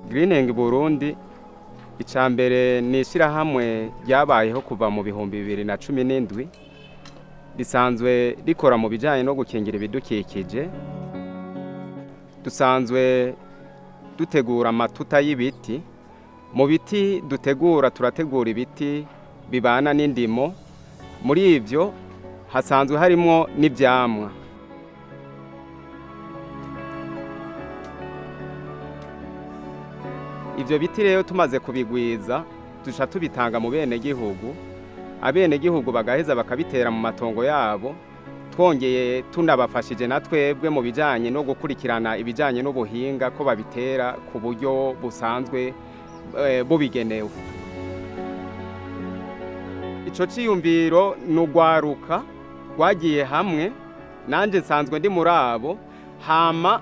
Greening Burundi icambere ni ishirahamwe ryabayeho kuva mu bihumbi 2017 risanzwe rikora mu bijanye no gukingira ibidukikije. Dusanzwe dutegura amatuta y'ibiti. Mu biti dutegura turategura ibiti bibana n'indimo. Muri ivyo hasanzwe harimwo n'ivyamwa. Ivyo biti rero tumaze kubigwiza duca tubitanga mu bene gihugu. Abene gihugu bagaheza bakabitera mu matongo yabo. Twongeye tunabafashije na twebwe mu bijanye no gukurikirana ibijanye n'ubuhinga ko babitera ku buryo busanzwe bubigenewe. Ico ciyumviro n'ugwaruka rwagiye hamwe, nanje nsanzwe ndi muri abo, hama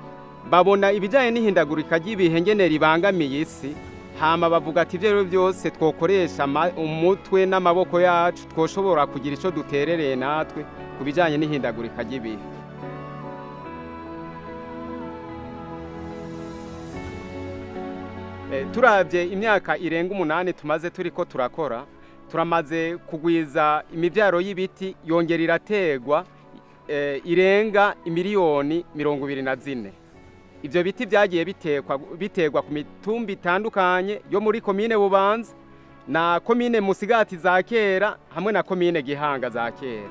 babona ibijanye n'ihindagurika ry'ibihe ngene ribangamiye isi, hama bavuga ati ivyo byose twokoresha umutwe n'amaboko yacu twoshobora kugira ico duterereye natwe ku bijanye n'ihindagurika ry'ibihe. Turavye imyaka irenga 8 tumaze turiko turakora, turamaze kugwiza imivyaro y'ibiti yongera irategwa irenga imiliyoni 24. Ivyo biti vyagiye bitegwa ku mitumba itandukanye yo muri komine Bubanza na komine Musigati za kera hamwe na komine Gihanga za kera.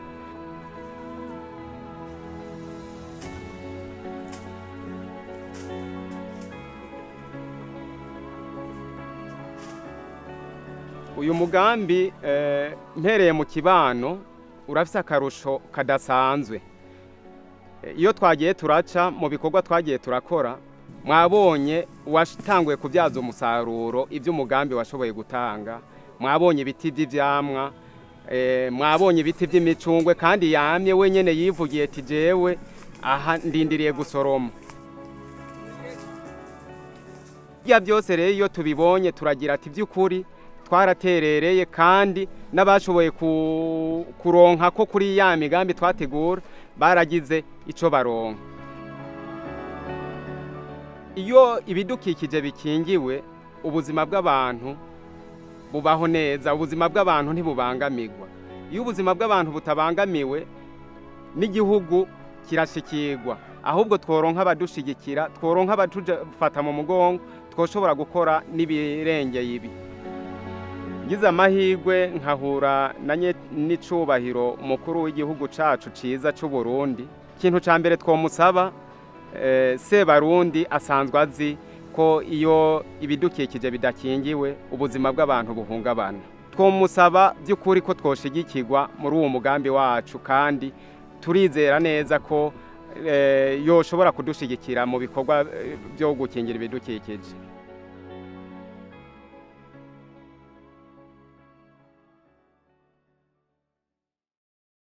Uyu mugambi mpereye mu kibano urafise akarusho kadasanzwe. Iyo twagiye turaca mu bikorwa twagiye turakora, mwabonye washitanguye kuvyaza umusaruro ivyo umugambi washoboye gutanga. Mwabonye ibiti vy'ivyamwa, mwabonye ibiti vy'imicungwe kandi yamye wenyene yivugiye ati jewe aha ndindiriye gusoroma. Ya byose rero iyo tubibonye turagira ati vy'ukuri twaraterereye kandi n'abashoboye kuronka ko kuri ya migambi twategura baragize ico baronka. Iyo ibidukikije bikingiwe, ubuzima bw'abantu bubaho neza, ubuzima bw'abantu ntibubangamirwa. Iyo ubuzima bw'abantu butabangamiwe n'igihugu kirashikirwa, ahubwo tworonka abadushigikira, tworonka abatufata mu mugongo, twoshobora gukora n'ibirengeye ibi. Ngize amahirwe nkahura n'icubahiro umukuru w'igihugu cacu ciza c'u Burundi. Ikintu ca mbere twomusaba, Sebarundi asanzwe azi ko iyo ibidukikije bidakingiwe ubuzima bw'abantu buhungabana. Twomusaba by'ukuri ko twoshigikirwa muri uwo mugambi wacu kandi turizera neza ko yoshobora kudushigikira mu bikorwa byo gukingira ibidukikije.